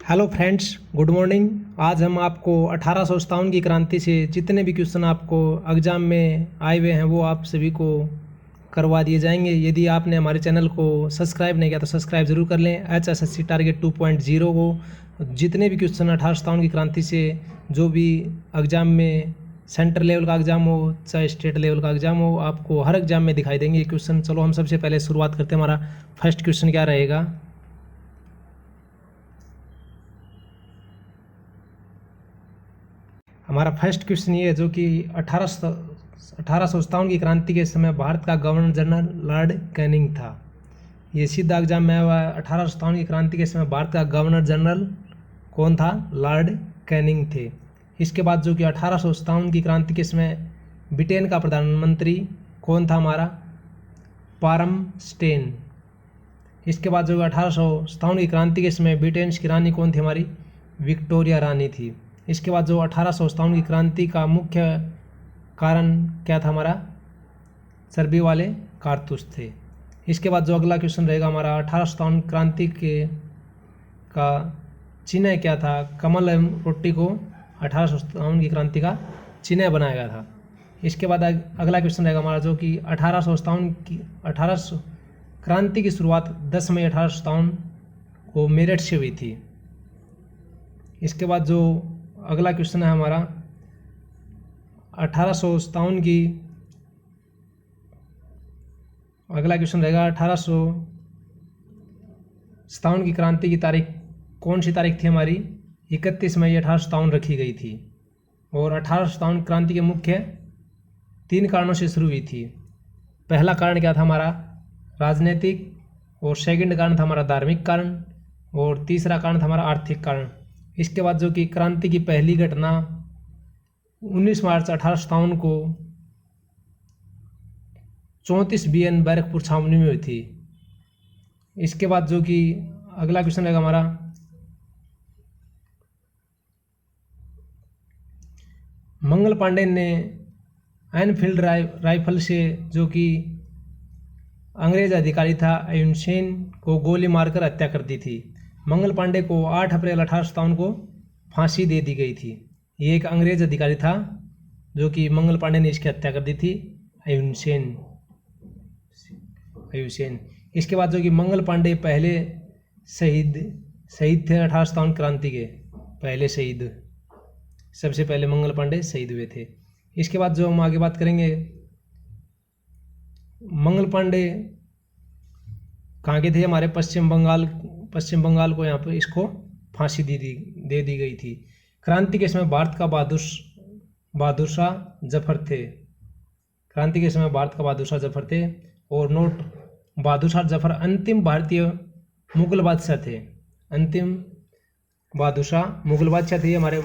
Hello friends, good morning. आज हम आपको 1857 की क्रांति से जितने भी क्वेश्चन आपको एग्ज़ाम में आए हुए हैं वो आप सभी को करवा दिए जाएंगे। यदि आपने हमारे चैनल को सब्सक्राइब नहीं किया तो सब्सक्राइब ज़रूर कर लें। HSSC टारगेट 2.0 को जितने भी क्वेश्चन 1857 की क्रांति से जो भी एग्ज़ाम में सेंटर लेवल का एग्ज़ाम हो चाहे स्टेट लेवल का एग्ज़ाम हो, आपको हर एग्ज़ाम में दिखाई देंगे ये क्वेश्चन। चलो हम सबसे पहले शुरुआत करते हैं। हमारा फर्स्ट क्वेश्चन क्या रहेगा। हमारा फर्स्ट क्वेश्चन ये है जो कि 1857 की क्रांति के समय भारत का गवर्नर जनरल लॉर्ड कैनिंग था। ये सीधा एग्जाम में आया हुआ है। 1857 की क्रांति के समय भारत का गवर्नर जनरल कौन था? लॉर्ड कैनिंग थे। इसके बाद जो कि 1857 की क्रांति के समय ब्रिटेन का प्रधानमंत्री कौन था? हमारा पारम स्टेन। इसके बाद जो 1857 की क्रांति के समय ब्रिटेन की रानी कौन थी? हमारी विक्टोरिया रानी थी। इसके बाद जो 1857 की क्रांति का मुख्य कारण क्या था? हमारा चर्बी वाले कारतूस थे। इसके बाद जो अगला क्वेश्चन रहेगा हमारा 1857 क्रांति के का चिन्ह क्या था? कमल एवं रोटी को 1857 की क्रांति का चिन्ह बनाया गया था। इसके बाद अगला क्वेश्चन रहेगा हमारा जो कि 1857 क्रांति की शुरुआत 10 मई 1857 को मेरठ से हुई थी। इसके बाद जो अगला क्वेश्चन है हमारा 1857 की अगला क्वेश्चन रहेगा 1857 की क्रांति की तारीख कौन सी तारीख थी? हमारी 31 मई 1857 रखी गई थी। और 1857 क्रांति के मुख्य 3 कारणों से शुरू हुई थी। पहला कारण क्या था? हमारा राजनीतिक, और सेकंड कारण था हमारा धार्मिक कारण, और तीसरा कारण था हमारा आर्थिक कारण। इसके बाद जो कि क्रांति की पहली घटना 19 मार्च 1857 को 34 BN बैरकपुर छावनी में हुई थी। इसके बाद जो कि अगला क्वेश्चन रहेगा हमारा मंगल पांडे ने एनफील्ड राइफल से जो कि अंग्रेज अधिकारी था अयुनसेन को गोली मारकर हत्या कर दी थी। मंगल पांडे को 8 अप्रैल 1857 को फांसी दे दी गई थी। ये एक अंग्रेज अधिकारी था जो कि मंगल पांडे ने इसकी हत्या कर दी थी, अयुनसेन। इसके बाद जो कि मंगल पांडे पहले शहीद थे 1857 क्रांति के पहले शहीद। सबसे पहले मंगल पांडे शहीद हुए थे। इसके बाद जो हम आगे बात करेंगे, मंगल पांडे कहाँ के थे? हमारे पश्चिम बंगाल को यहाँ पर इसको फांसी दे दी गई थी। क्रांति के समय भारत का बहादुर शाह जफर थे। क्रांति के समय भारत का बहादुर शाह जफर थे। और नोट, बहादुर शाह जफर अंतिम भारतीय मुगल बादशाह थे। अंतिम बहादुर शाह मुगल बादशाह थे। हमारे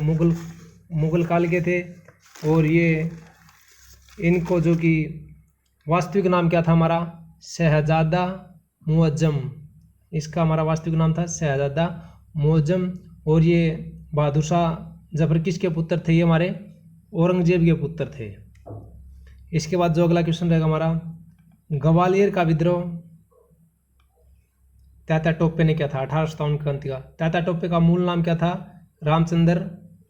मुगल काल के थे। और ये इनको जो कि वास्तविक नाम क्या था? हमारा शहजादा मुअज्जम। इसका हमारा वास्तविक नाम था शहजादा मुअज्जम। और ये बहादुर शाह जफर किसके पुत्र थे? ये हमारे औरंगजेब के पुत्र थे। इसके बाद जो अगला क्वेश्चन रहेगा हमारा ग्वालियर का विद्रोह तात्या टोपे ने किया था 1857 क्रांति का। तात्या टोपे का मूल नाम क्या था? रामचंद्र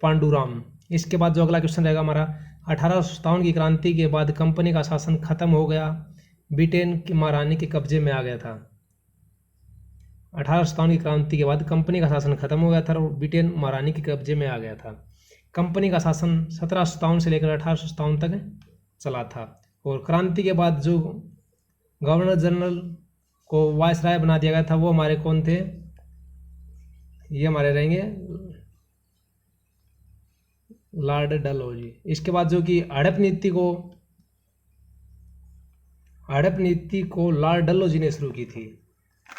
पांडुराम। इसके बाद जो अगला क्वेश्चन रहेगा हमारा 1857 की क्रांति के बाद कंपनी का शासन खत्म हो गया, ब्रिटेन की महारानी के कब्जे में आ गया था। 1857 की क्रांति के बाद कंपनी का शासन खत्म हो गया था और ब्रिटेन महारानी के कब्जे में आ गया था। कंपनी का शासन 1757 से लेकर 1857 तक चला था। और क्रांति के बाद जो गवर्नर जनरल को वायसराय बना दिया गया था वो हमारे कौन थे? ये हमारे रहेंगे लॉर्ड डलहौजी। इसके बाद जो कि हड़प नीति को लॉर्ड डलहौजी ने शुरू की थी।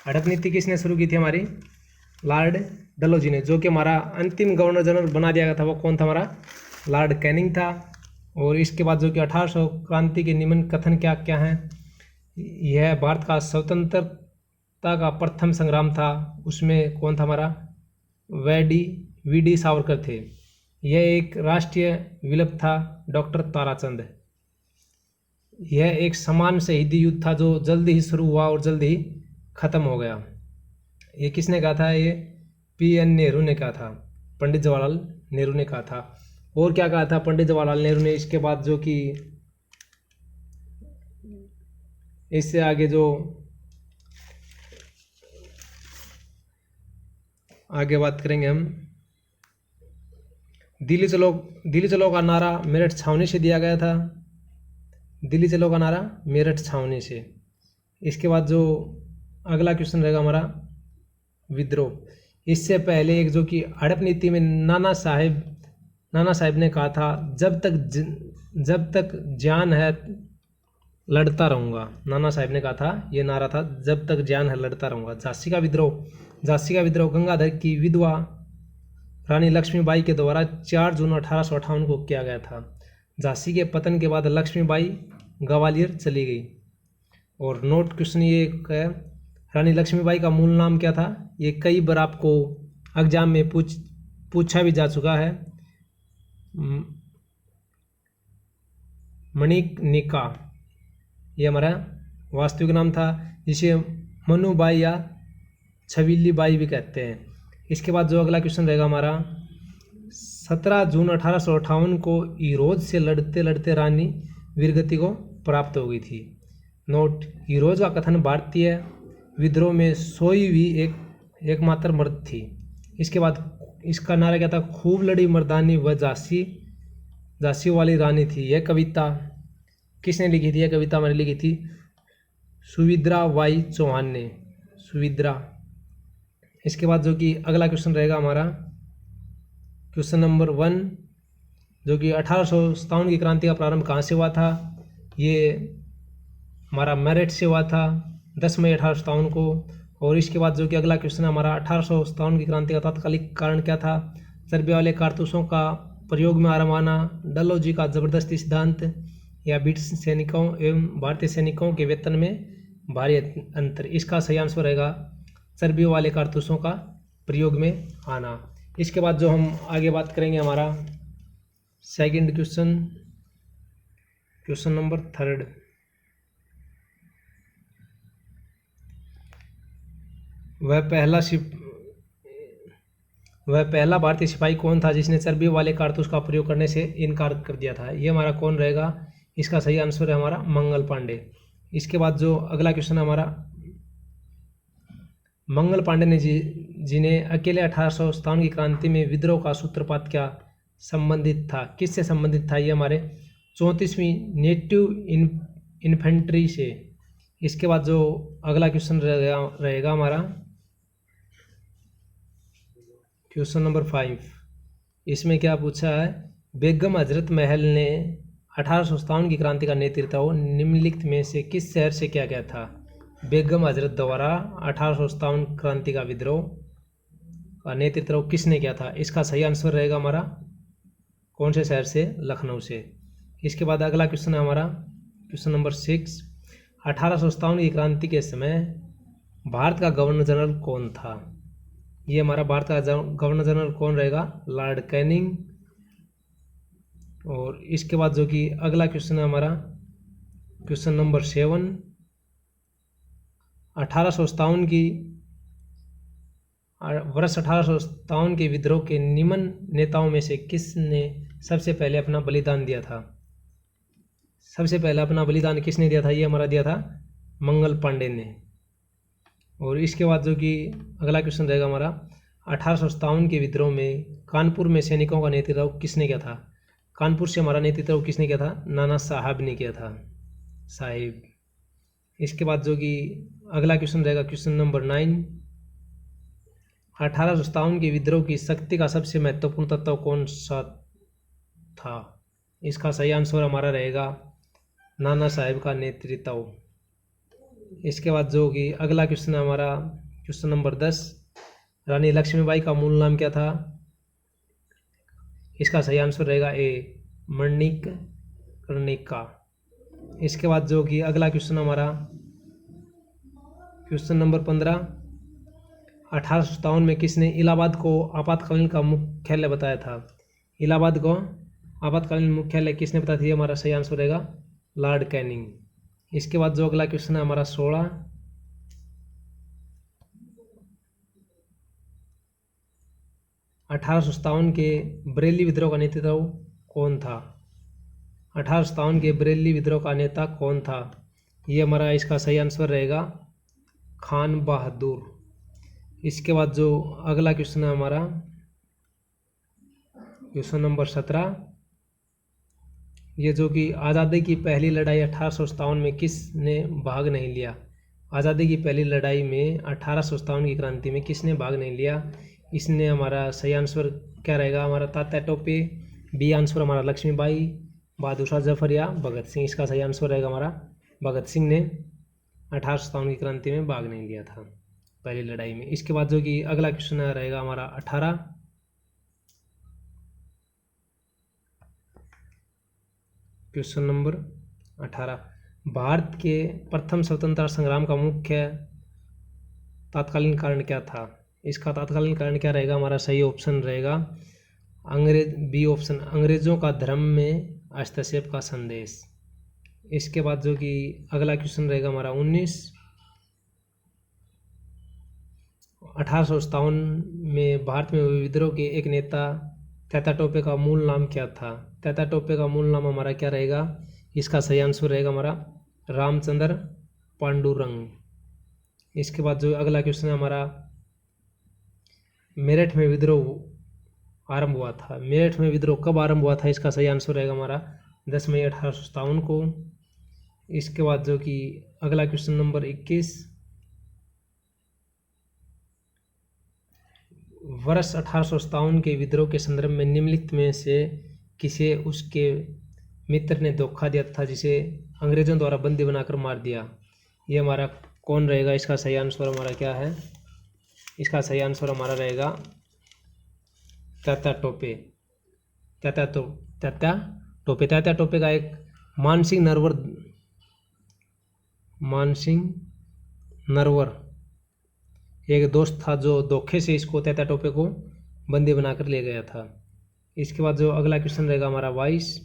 हड़प नीति किसने शुरू की थी? हमारी लॉर्ड डलहौजी ने। जो कि हमारा अंतिम गवर्नर जनरल बना दिया गया था वो कौन था? हमारा लॉर्ड कैनिंग था। और इसके बाद जो कि 1800 क्रांति के निम्न कथन क्या क्या हैं? यह भारत का स्वतंत्रता का प्रथम संग्राम था। उसमें कौन था? हमारा वीडी सावरकर थे। यह एक राष्ट्रीय विप्लव था, डॉक्टर ताराचंद। यह एक समान शहीदी युद्ध था जो जल्दी ही शुरू हुआ और जल्दी ही खत्म हो गया। ये किसने कहा था? ये पीएन नेहरू ने कहा था, पंडित जवाहरलाल नेहरू ने कहा था। और क्या कहा था पंडित जवाहरलाल नेहरू ने इसके बाद, जो कि इससे आगे जो आगे बात करेंगे हम, दिल्ली चलो का नारा मेरठ छावनी से दिया गया था। दिल्ली चलो का नारा मेरठ छावनी से। इसके बाद जो अगला क्वेश्चन रहेगा हमारा, विद्रोह। इससे पहले एक जो कि हड़प नीति में नाना साहिब ने कहा था, जब तक जान है लड़ता रहूँगा। नाना साहिब ने कहा था, ये नारा था, जब तक जान है लड़ता रहूँगा। झांसी का विद्रोह गंगाधर की विधवा रानी लक्ष्मीबाई के द्वारा 4 जून 1858 को किया गया था। झांसी के पतन के बाद लक्ष्मीबाई ग्वालियर चली गई। और नोट क्वेश्चन ये है, रानी लक्ष्मीबाई का मूल नाम क्या था? ये कई बार आपको एग्जाम में पूछा भी जा चुका है। मणिकर्णिका ये हमारा वास्तविक नाम था, जिसे मनुबाई या छबीली बाई भी कहते हैं। इसके बाद जो अगला क्वेश्चन रहेगा हमारा, 17 जून 1858 को ईरोज से लड़ते लड़ते रानी वीरगति को प्राप्त हो गई थी। नोट, ईरोज का कथन भारतीय विद्रोह में सोई हुई एकमात्र मर्द थी। इसके बाद इसका नारा क्या था? खूब लड़ी मर्दानी व झांसी वाली रानी थी। यह कविता किसने लिखी थी? यह कविता हमारी लिखी थी सुविद्रा बाई चौहान ने। सुविद्रा। इसके बाद जो कि अगला क्वेश्चन रहेगा हमारा, क्वेश्चन नंबर 1, जो कि 1857 की क्रांति का प्रारंभ कहाँ से हुआ था? ये हमारा मेरठ से हुआ था 10 मई 1857 को। और इसके बाद जो कि अगला क्वेश्चन है हमारा, 1857 की क्रांति का तात्कालिक कारण क्या था? चर्बी वाले कारतूसों का प्रयोग में आराम आना, डलहौजी का जबरदस्ती सिद्धांत, या ब्रिटिश सैनिकों एवं भारतीय सैनिकों के वेतन में भारी अंतर। इसका सही आंसर रहेगा चर्बी वाले कारतूसों का प्रयोग में आना। इसके बाद जो हम आगे बात करेंगे हमारा सेकंड क्वेश्चन, क्वेश्चन नंबर 3, वह पहला भारतीय सिपाही कौन था जिसने चर्बी वाले कारतूस का प्रयोग करने से इनकार कर दिया था? ये हमारा कौन रहेगा? इसका सही आंसर है हमारा मंगल पांडे। इसके बाद जो अगला क्वेश्चन है हमारा, मंगल पांडे ने जिन्हें अकेले 1857 की क्रांति में विद्रोह का सूत्रपात क्या संबंधित था? किससे संबंधित था? ये हमारे 34वीं नेटिव इन्फेंट्री से। इसके बाद जो अगला क्वेश्चन रहेगा हमारा क्वेश्चन नंबर 5। इसमें क्या पूछा है? बेगम हजरत महल ने 1857 की क्रांति का नेतृत्व निम्नलिखित में से किस शहर से किया गया था? बेगम हजरत द्वारा 1857 क्रांति का विद्रोह का नेतृत्व किसने किया था? इसका सही आंसर रहेगा हमारा कौन से शहर से? लखनऊ से। इसके बाद अगला क्वेश्चन है हमारा क्वेश्चन नंबर 6। 1857 की क्रांति के समय भारत का गवर्नर जनरल कौन था? ये हमारा भारत का गवर्नर जनरल कौन रहेगा? Lord Canning. और इसके बाद जो कि अगला क्वेश्चन है हमारा क्वेश्चन नंबर 7। 1857 की वर्ष 1857 के विद्रोह के निम्न नेताओं में से किसने सबसे पहले अपना बलिदान दिया था? सबसे पहले अपना बलिदान किसने दिया था? ये हमारा दिया था मंगल पांडे ने। और इसके बाद जो कि अगला क्वेश्चन रहेगा हमारा, 1857 के विद्रोह में कानपुर में सैनिकों का नेतृत्व किसने किया था? कानपुर से हमारा नेतृत्व किसने किया था? नाना साहब ने किया था, साहिब। इसके बाद जो कि अगला क्वेश्चन रहेगा क्वेश्चन नंबर 9। 1857 के विद्रोह की शक्ति का सबसे महत्वपूर्ण तत्व कौन सा था? इसका सही आंसर हमारा रहेगा नाना साहब का नेतृत्व। इसके बाद जो कि अगला क्वेश्चन है हमारा क्वेश्चन नंबर 10। रानी लक्ष्मीबाई का मूल नाम क्या था? इसका सही आंसर रहेगा ए, मणिकर्णिका। इसके बाद जो कि अगला क्वेश्चन हमारा क्वेश्चन नंबर 15। 1857 में किसने इलाहाबाद को आपातकालीन का मुख्यालय बताया था? इलाहाबाद को आपातकालीन मुख्यालय किसने बताया था? ये हमारा सही आंसर रहेगा लॉर्ड कैनिंग। इसके बाद जो अगला क्वेश्चन है हमारा 16। 1857 के बरेली विद्रोह का नेतृत्व कौन था? 1857 के बरेली विद्रोह का नेता कौन था? ये हमारा इसका सही आंसर रहेगा खान बहादुर। इसके बाद जो अगला क्वेश्चन है हमारा क्वेश्चन नंबर 17, ये जो कि आज़ादी की पहली लड़ाई 1857 में किसने भाग नहीं लिया? आज़ादी की पहली लड़ाई में 1857 की क्रांति में किसने भाग नहीं लिया? इसने हमारा सही आंसर क्या रहेगा? हमारा तात्या टोपे। बी आंसर हमारा लक्ष्मीबाई, बहादुर शाह जफर या भगत सिंह। इसका सही आंसर रहेगा हमारा भगत सिंह ने 1857 की क्रांति में भाग नहीं लिया था पहली लड़ाई में। इसके बाद जो कि अगला क्वेश्चन रहेगा हमारा 18, क्वेश्चन नंबर 18, भारत के प्रथम स्वतंत्रता संग्राम का मुख्य तात्कालीन कारण क्या था? इसका तात्कालीन कारण क्या रहेगा? हमारा सही ऑप्शन रहेगा बी ऑप्शन, अंग्रेजों का धर्म में हस्तक्षेप का संदेश। इसके बाद जो कि अगला क्वेश्चन रहेगा हमारा 19, 1857 में भारत में हुए विद्रोह के एक नेता तात्या टोपे का मूल नाम क्या था? तात्या टोपे का मूल नाम हमारा क्या रहेगा? इसका सही आंसर रहेगा हमारा रामचंद्र पांडुरंग। इसके बाद जो अगला क्वेश्चन है हमारा मेरठ में विद्रोह आरंभ हुआ था। मेरठ में विद्रोह कब आरंभ हुआ था? इसका सही आंसर रहेगा हमारा 10 मई 1857 को। इसके बाद जो कि अगला क्वेश्चन नंबर 21, वर्ष 1857 के विद्रोह के संदर्भ में निम्नलिखित में से किसे उसके मित्र ने धोखा दिया था जिसे अंग्रेजों द्वारा बंदी बनाकर मार दिया? ये हमारा कौन रहेगा? इसका सही आंसर हमारा क्या है? इसका सही आंसर हमारा रहेगा तात्या टोपे। तात्या टोपे का एक मानसिंह नरवर एक दोस्त था जो धोखे से इसको तात्या टोपे को बंदी बनाकर ले गया था। इसके बाद जो अगला क्वेश्चन रहेगा हमारा 22,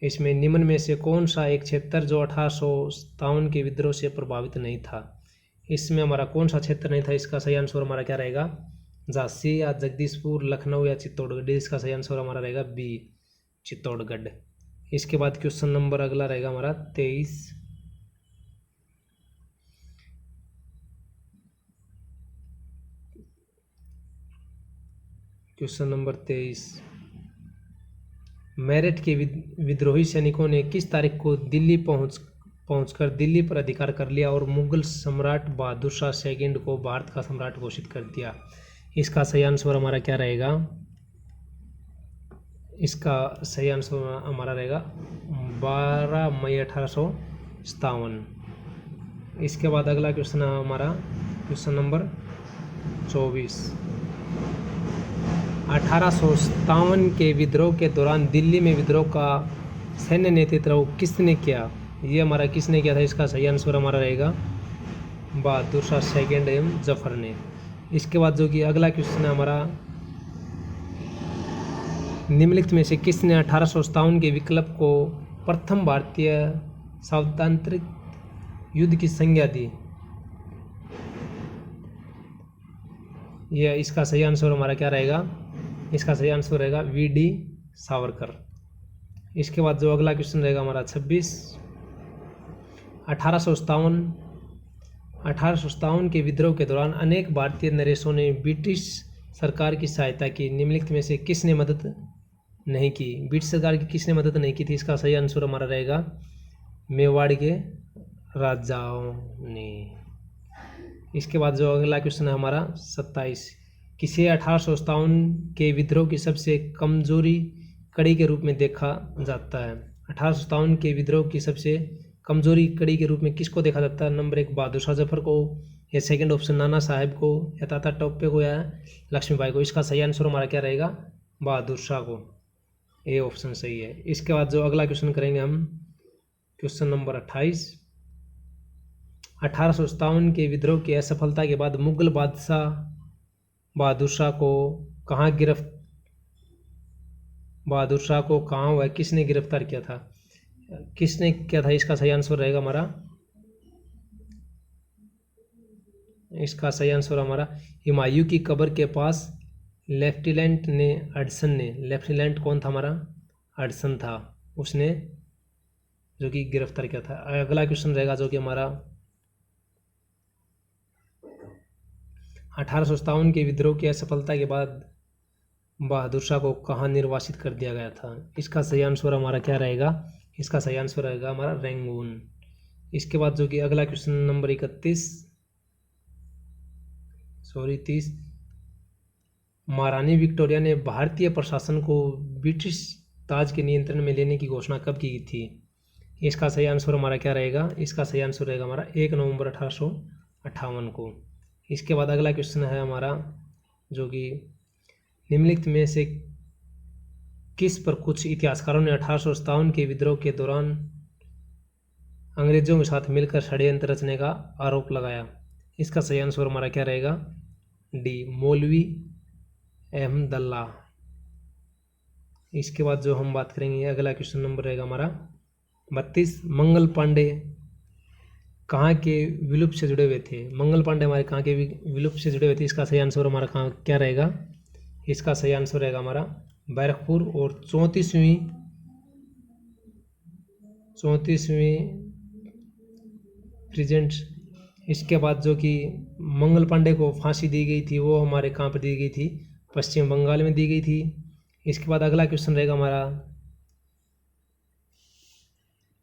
इसमें निम्न में से कौन सा एक क्षेत्र जो 1857 के विद्रोह से प्रभावित नहीं था? इसमें हमारा कौन सा क्षेत्र नहीं था? इसका सही आंसर हमारा क्या रहेगा? झांसी या जगदीशपुर, लखनऊ या चित्तौड़गढ़। इसका सही आंसर हमारा रहेगा बी चित्तौड़गढ़। इसके बाद क्वेश्चन नंबर अगला रहेगा हमारा 23, क्वेश्चन नंबर 23, मेरठ के विद्रोही सैनिकों ने किस तारीख को दिल्ली पहुंचकर दिल्ली पर अधिकार कर लिया और मुगल सम्राट बहादुर शाह सेकंड को भारत का सम्राट घोषित कर दिया? इसका सही आंसर हमारा क्या रहेगा? इसका सही आंसर हमारा रहेगा 12 मई 1857। इसके बाद अगला क्वेश्चन है हमारा क्वेश्चन नंबर 24, 1857 के विद्रोह के दौरान दिल्ली में विद्रोह का सैन्य नेतृत्व किसने किया? ये हमारा किसने किया था? इसका सही आंसर हमारा रहेगा बहादुर शाह सेकंड एवं जफर ने। इसके बाद जो कि अगला क्वेश्चन है हमारा निम्नलिखित में से किसने 1857 के विकल्प को प्रथम भारतीय स्वातंत्र्य युद्ध की संज्ञा दी? यह इसका सही आंसर हमारा क्या रहेगा? इसका सही आंसर रहेगा वी.डी. सावरकर। इसके बाद जो अगला क्वेश्चन रहेगा हमारा 26, 1857 के विद्रोह के दौरान अनेक भारतीय नरेशों ने ब्रिटिश सरकार की सहायता की। निम्नलिखित में से किसने मदद नहीं की? ब्रिटिश सरकार की किसने मदद नहीं की थी? इसका सही आंसर हमारा रहेगा मेवाड़ के राजाओं ने। इसके बाद जो अगला क्वेश्चन है हमारा 27, किसे 1857 के विद्रोह की सबसे कमजोरी कड़ी के रूप में देखा जाता है? 1857 के विद्रोह की सबसे कमजोरी कड़ी के रूप में किसको देखा जाता है? नंबर 1 बहादुर शाह जफर को, या सेकंड ऑप्शन नाना साहब को, या तात्या टोपे को, या लक्ष्मीबाई को। इसका सही आंसर हमारा क्या रहेगा? बहादुर शाह को। ये ऑप्शन सही है। इसके बाद जो अगला क्वेश्चन करेंगे हम क्वेश्चन नंबर 28, 1857 के विद्रोह की असफलता के बाद मुगल बादशाह बहादुर शाह को कहाँ हुआ किसने गिरफ्तार किया था? किसने किया था? इसका सही आंसर रहेगा हमारा, इसका सही आंसर हमारा हुमायूं की कब्र के पास लेफ्टिनेंट कौन था हमारा? एडिसन था, उसने जो कि गिरफ्तार किया था। अगला क्वेश्चन रहेगा जो कि हमारा 1857 के विद्रोह की असफलता के बाद बहादुर शाह को कहाँ निर्वासित कर दिया गया था? इसका सही आंसर हमारा क्या रहेगा? इसका सही आंसर रहेगा हमारा रंगून। इसके बाद जो कि अगला क्वेश्चन नंबर 30, महारानी विक्टोरिया ने भारतीय प्रशासन को ब्रिटिश ताज के नियंत्रण में लेने की घोषणा कब की थी? इसका सही आंसर हमारा क्या रहेगा? इसका सही आंसर रहेगा हमारा 1 नवंबर 1858 को। इसके बाद अगला क्वेश्चन है हमारा जो कि निम्नलिखित में से किस पर कुछ इतिहासकारों ने 1857 के विद्रोह के दौरान अंग्रेजों के साथ मिलकर षड्यंत्र रचने का आरोप लगाया? इसका सही आंसर हमारा क्या रहेगा? डी, मौलवी अहमदुल्ला। इसके बाद जो हम बात करेंगे अगला क्वेश्चन नंबर रहेगा हमारा 32, मंगल पांडे कहाँ के विलुप्त से जुड़े हुए थे? मंगल पांडे हमारे कहाँ के विलुप्त से जुड़े हुए थे? इसका सही आंसर हमारा कहाँ क्या रहेगा? इसका सही आंसर रहेगा हमारा बैरकपुर। और 34वीं प्रेजेंट। इसके बाद जो कि मंगल पांडे को फांसी दी गई थी वो हमारे कहाँ पर दी गई थी? पश्चिम बंगाल में दी गई थी। इसके बाद अगला क्वेश्चन रहेगा हमारा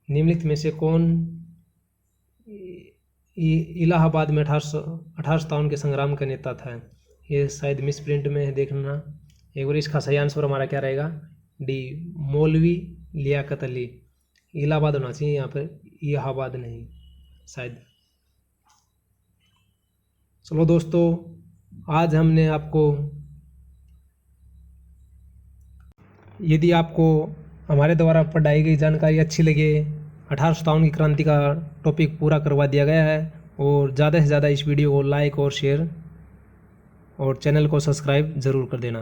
निम्नलिखित में से कौन इलाहाबाद में 1857 के संग्राम का नेता था? ये शायद मिस प्रिंट में है, देखना एक बार। इसका सही आंसर हमारा क्या रहेगा? डी, मौलवी लियाकत अली। इलाहाबाद होना चाहिए यहाँ पर, इलाहाबाद नहीं शायद। चलो दोस्तों, आज हमने आपको, यदि आपको हमारे द्वारा पढ़ाई गई जानकारी अच्छी लगे, 1857 की क्रांति का टॉपिक पूरा करवा दिया गया है, और ज़्यादा से ज़्यादा इस वीडियो को लाइक और शेयर और चैनल को सब्सक्राइब ज़रूर कर देना।